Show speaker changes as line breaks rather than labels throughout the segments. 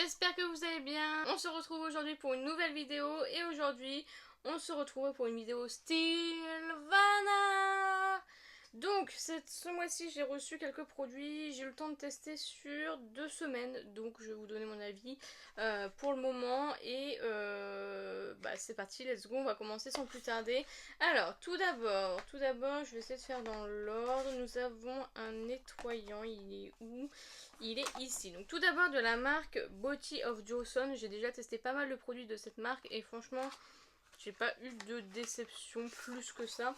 J'espère que vous allez bien. On se retrouve aujourd'hui pour une nouvelle vidéo et aujourd'hui on se retrouve pour une vidéo Sylvana. Donc ce mois-ci j'ai reçu quelques produits, j'ai eu le temps de tester sur 2 semaines, donc je vais vous donner mon avis pour le moment et c'est parti, let's go, on va commencer sans plus tarder. Alors tout d'abord je vais essayer de faire dans l'ordre. Nous avons un nettoyant, il est où? Il est ici. Donc tout d'abord de la marque Body of Johnson, j'ai déjà testé pas mal de produits de cette marque et franchement j'ai pas eu de déception plus que ça.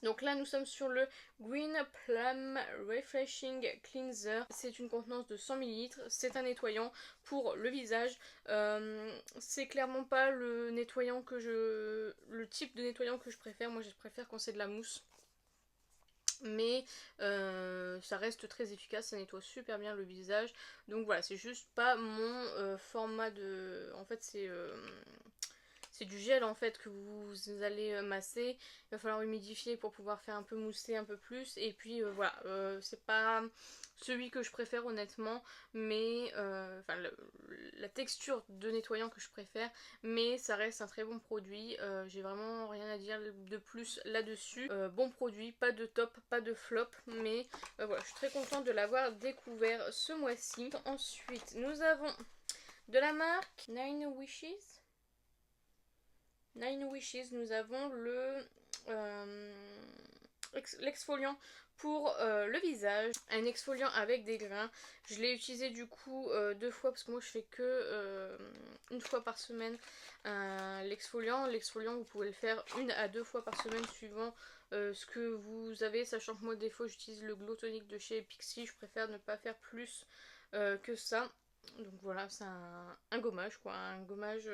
Donc là nous sommes sur le Green Plum Refreshing Cleanser. C'est une contenance de 100 ml. C'est un nettoyant pour le visage. C'est clairement pas le nettoyant le type de nettoyant que je préfère. Moi je préfère quand c'est de la mousse. Mais ça reste très efficace, ça nettoie super bien le visage. Donc voilà, c'est juste pas mon format de... En fait c'est du gel en fait que vous allez masser. Il va falloir humidifier pour pouvoir faire un peu mousser un peu plus. Et puis voilà, c'est pas celui que je préfère honnêtement, mais la texture de nettoyant que je préfère, mais ça reste un très bon produit. J'ai vraiment rien à dire de plus là-dessus. Bon produit, pas de top, pas de flop, mais voilà, je suis très contente de l'avoir découvert ce mois-ci. Ensuite, nous avons de la marque Nine Wishes. Nous avons l'exfoliant pour le visage, un exfoliant avec des grains. Je l'ai utilisé du coup 2 fois parce que moi je fais que 1 fois par semaine l'exfoliant. L'exfoliant vous pouvez le faire 1 à 2 fois par semaine suivant ce que vous avez, sachant que moi des fois j'utilise le Glow Tonic de chez Pixi, je préfère ne pas faire plus que ça. Donc voilà, c'est un gommage quoi, un gommage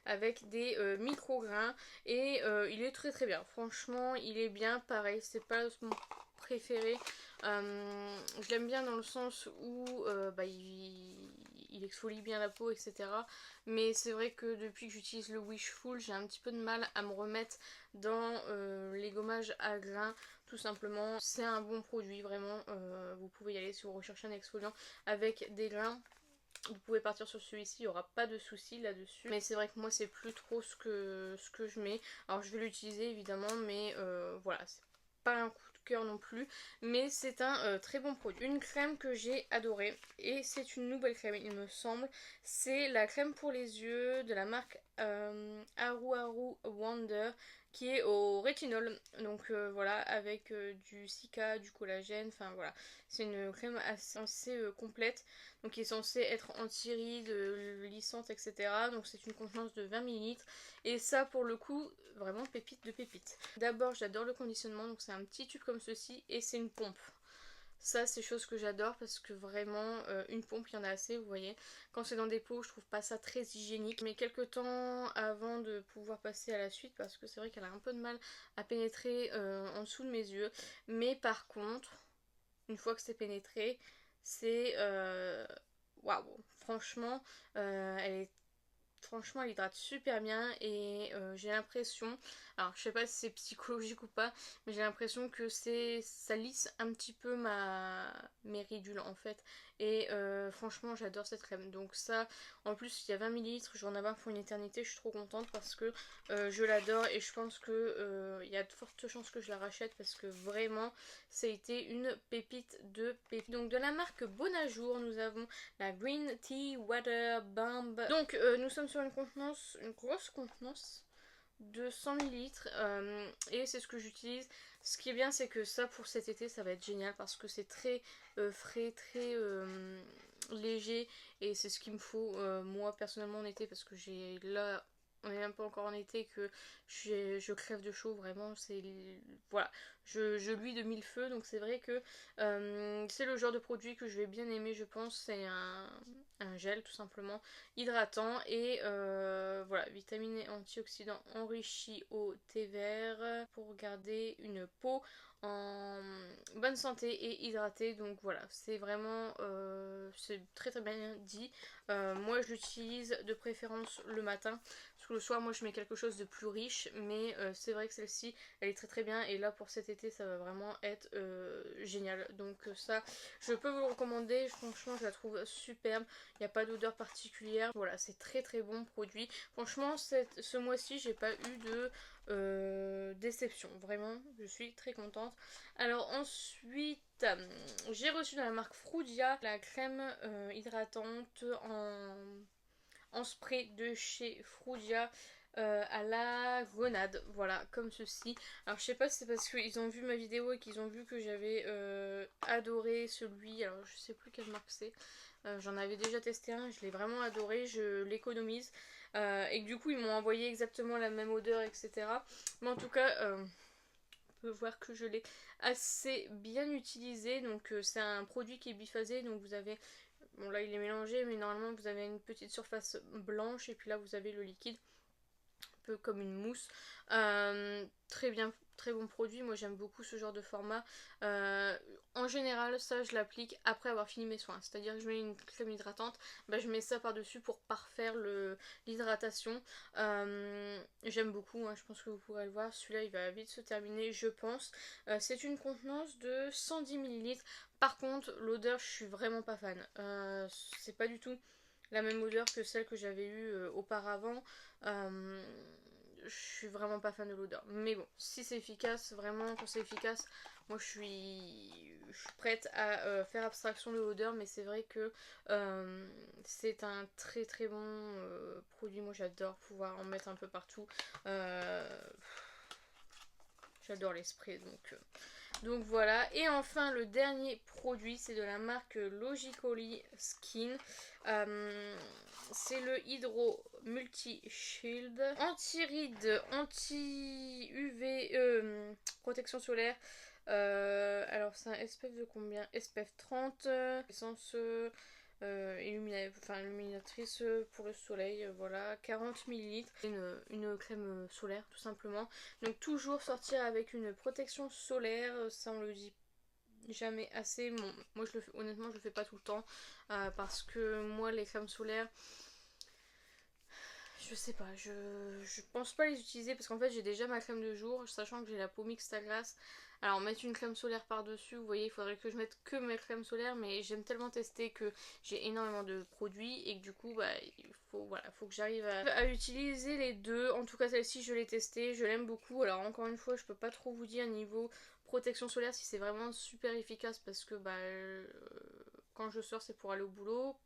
avec des micro-grains et il est très très bien. Franchement, il est bien, pareil, c'est pas mon préféré. Je l'aime bien dans le sens où il exfolie bien la peau, etc. Mais c'est vrai que depuis que j'utilise le Wishful, j'ai un petit peu de mal à me remettre dans les gommages à grains. Tout simplement, c'est un bon produit, vraiment. Vous pouvez y aller si vous recherchez un exfoliant avec des grains. Vous pouvez partir sur celui-ci, il n'y aura pas de souci là-dessus. Mais c'est vrai que moi c'est plus trop ce que je mets. Alors je vais l'utiliser évidemment, mais voilà, c'est pas un coup de cœur non plus. Mais c'est un très bon produit. Une crème que j'ai adorée, et c'est une nouvelle crème il me semble. C'est la crème pour les yeux de la marque Aru Aru Wonder, qui est au rétinol. Donc voilà, avec du cica, du collagène, enfin voilà. C'est une crème assez complète. Donc qui est censée être anti-rides, lissante, etc. Donc c'est une contenance de 20 ml. Et ça pour le coup, vraiment pépite de pépite. D'abord j'adore le conditionnement, donc c'est un petit tube comme ceci et c'est une pompe. Ça c'est chose que j'adore parce que vraiment une pompe il y en a assez, vous voyez. Quand c'est dans des pots je trouve pas ça très hygiénique. Mais quelques temps avant de pouvoir passer à la suite, parce que c'est vrai qu'elle a un peu de mal à pénétrer en dessous de mes yeux. Mais par contre, une fois que c'est pénétré, c'est waouh, franchement elle hydrate super bien et j'ai l'impression, alors je sais pas si c'est psychologique ou pas, mais j'ai l'impression que ça lisse un petit peu mes ridules en fait. Et franchement j'adore cette crème. Donc ça, en plus il y a 20 ml, je vais en avoir pour une éternité, je suis trop contente parce que je l'adore et je pense que il y a de fortes chances que je la rachète parce que vraiment ça a été une pépite de pépite. Donc de la marque Bonajour, nous avons la Green Tea Water Bomb. Donc nous sommes sur une contenance, une grosse contenance de 100 ml et c'est ce que j'utilise. Ce qui est bien c'est que ça pour cet été ça va être génial parce que c'est très frais, très léger et c'est ce qu'il me faut moi personnellement en été, parce que j'ai là on est un peu encore en été que je crève de chaud vraiment, c'est voilà, je luis de mille feux. Donc c'est vrai que c'est le genre de produit que je vais bien aimer je pense. C'est un gel tout simplement hydratant et voilà, vitamine et antioxydants enrichis au thé vert pour garder une peau en bonne santé et hydratée. Donc voilà, c'est vraiment c'est très très bien dit. Moi je l'utilise de préférence le matin, parce que le soir moi je mets quelque chose de plus riche, mais c'est vrai que celle-ci elle est très très bien, et là pour cet été ça va vraiment être génial. Donc ça je peux vous le recommander, franchement je la trouve superbe, il n'y a pas d'odeur particulière, voilà c'est très très bon produit. Franchement ce mois-ci j'ai pas eu de déception, vraiment je suis très contente. Alors ensuite j'ai reçu dans la marque Frudia la crème hydratante en spray de chez Frudia à la grenade, voilà, comme ceci. Alors je sais pas si c'est parce qu'ils ont vu ma vidéo et qu'ils ont vu que j'avais adoré celui, alors je sais plus quelle marque c'est, j'en avais déjà testé un, je l'ai vraiment adoré, je l'économise, et que du coup ils m'ont envoyé exactement la même odeur, etc. Mais en tout cas on peut voir que je l'ai assez bien utilisé. Donc c'est un produit qui est biphasé, donc vous avez, bon là il est mélangé, mais normalement vous avez une petite surface blanche et puis là vous avez le liquide, un peu comme une mousse. Très bien, très bon produit, moi j'aime beaucoup ce genre de format. En général ça je l'applique après avoir fini mes soins, c'est à dire que je mets une crème hydratante, bah, je mets ça par dessus pour parfaire l'hydratation. J'aime beaucoup, hein, je pense que vous pourrez le voir, celui-là il va vite se terminer je pense. C'est une contenance de 110 ml, par contre l'odeur je suis vraiment pas fan, c'est pas du tout la même odeur que celle que j'avais eue auparavant. Je suis vraiment pas fan de l'odeur. Mais bon, si c'est efficace, vraiment quand c'est efficace, moi je suis prête à faire abstraction de l'odeur. Mais c'est vrai que c'est un très très bon produit. Moi j'adore pouvoir en mettre un peu partout. J'adore les sprays donc voilà. Et enfin le dernier produit, c'est de la marque Logically Skin. C'est le Hydro Multi Shield anti-rides, anti-UV, protection solaire. Alors c'est un SPF de combien? SPF 30, essence illuminatrice pour le soleil, voilà, 40 ml. Une crème solaire tout simplement. Donc toujours sortir avec une protection solaire, ça on le dit jamais assez. Bon, moi je le fais, honnêtement je le fais pas tout le temps, parce que moi les crèmes solaires, je sais pas, je pense pas les utiliser parce qu'en fait j'ai déjà ma crème de jour, sachant que j'ai la peau mixte à glace. Alors mettre une crème solaire par dessus, vous voyez, il faudrait que je mette que mes crèmes solaires, mais j'aime tellement tester que j'ai énormément de produits et que du coup bah il faut, voilà, faut que j'arrive à utiliser les deux. En tout cas celle-ci je l'ai testée, je l'aime beaucoup. Alors encore une fois je peux pas trop vous dire niveau protection solaire si c'est vraiment super efficace, parce que bah quand je sors c'est pour aller au boulot.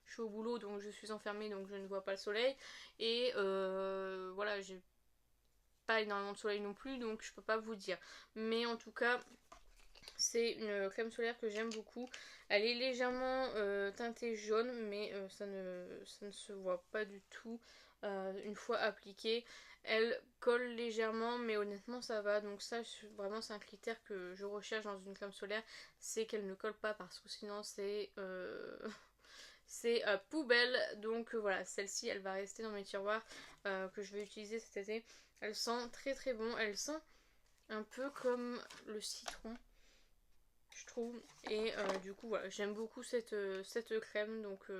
Je suis au boulot donc je suis enfermée, donc je ne vois pas le soleil, et voilà, j'ai pas énormément de soleil non plus, donc je peux pas vous dire. Mais en tout cas c'est une crème solaire que j'aime beaucoup. Elle est légèrement teintée jaune, mais ça ne se voit pas du tout une fois appliquée. Elle colle légèrement, mais honnêtement ça va. Donc ça vraiment c'est un critère que je recherche dans une crème solaire, c'est qu'elle ne colle pas, parce que sinon c'est c'est poubelle. Donc voilà, celle-ci elle va rester dans mes tiroirs, que je vais utiliser cet été. Elle sent très très bon, elle sent un peu comme le citron je trouve, et du coup voilà, j'aime beaucoup cette crème. Donc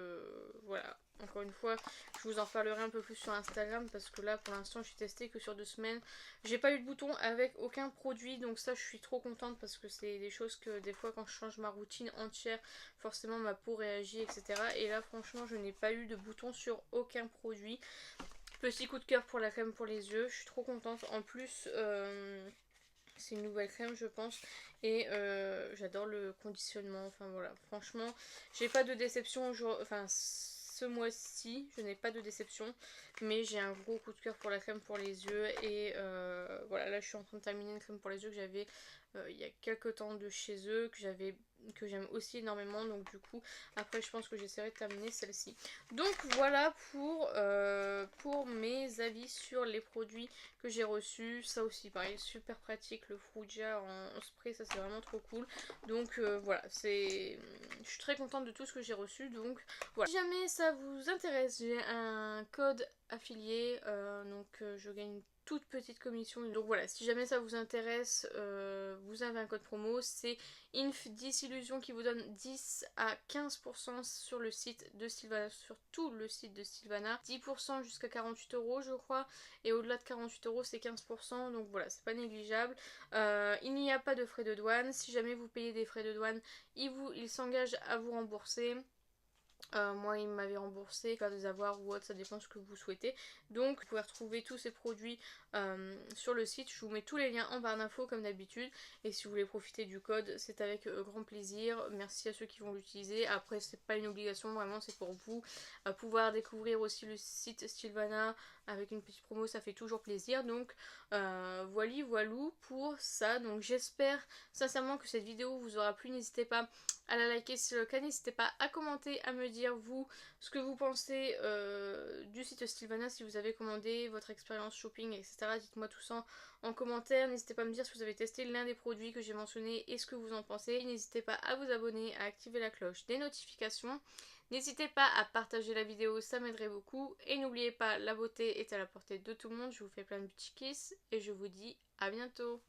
voilà, encore une fois je vous en parlerai un peu plus sur Instagram, parce que là pour l'instant je suis testée que sur 2 semaines, j'ai pas eu de boutons avec aucun produit, donc ça je suis trop contente, parce que c'est des choses que des fois quand je change ma routine entière forcément ma peau réagit, etc. Et là franchement je n'ai pas eu de boutons sur aucun produit. Petit coup de cœur pour la crème pour les yeux, je suis trop contente. En plus c'est une nouvelle crème je pense, et j'adore le conditionnement. Enfin voilà, franchement j'ai pas de déception enfin ce mois-ci je n'ai pas de déception, mais j'ai un gros coup de cœur pour la crème pour les yeux. Et voilà, là je suis en train de terminer une crème pour les yeux que j'avais il y a quelques temps de chez eux, que j'aime aussi énormément. Donc du coup après je pense que j'essaierai de terminer celle-ci. Donc voilà pour mes avis sur les produits que j'ai reçus. Ça aussi pareil, super pratique le Frugia en spray, ça c'est vraiment trop cool. Donc voilà, je suis très contente de tout ce que j'ai reçu. Donc voilà, si jamais ça vous intéresse, j'ai un code affilié, donc je gagne toute petite commission. Donc voilà, si jamais ça vous intéresse, vous avez un code promo, c'est INF10illusion qui vous donne 10 à 15% sur le site de Sylvana, sur tout le site de Sylvana, 10% jusqu'à 48 € je crois, et au-delà de 48 € c'est 15%, donc voilà, c'est pas négligeable. Il n'y a pas de frais de douane, si jamais vous payez des frais de douane, il s'engage à vous rembourser. Moi il m'avait remboursé, faire des avoirs ou autre, ça dépend ce que vous souhaitez. Donc vous pouvez retrouver tous ces produits sur le site, je vous mets tous les liens en barre d'infos comme d'habitude. Et si vous voulez profiter du code, c'est avec grand plaisir. Merci à ceux qui vont l'utiliser. Après c'est pas une obligation, vraiment c'est pour vous. Pouvoir découvrir aussi le site Sylvana avec une petite promo, ça fait toujours plaisir. Donc voilou pour ça. Donc j'espère sincèrement que cette vidéo vous aura plu. N'hésitez pas à la liker si c'est le cas, n'hésitez pas à commenter, à me dire vous ce que vous pensez du site Sylvana, si vous avez commandé, votre expérience shopping, etc. Dites-moi tout ça en commentaire, n'hésitez pas à me dire si vous avez testé l'un des produits que j'ai mentionné et ce que vous en pensez. N'hésitez pas à vous abonner, à activer la cloche des notifications. N'hésitez pas à partager la vidéo, ça m'aiderait beaucoup. Et n'oubliez pas, la beauté est à la portée de tout le monde. Je vous fais plein de petits kisses et je vous dis à bientôt.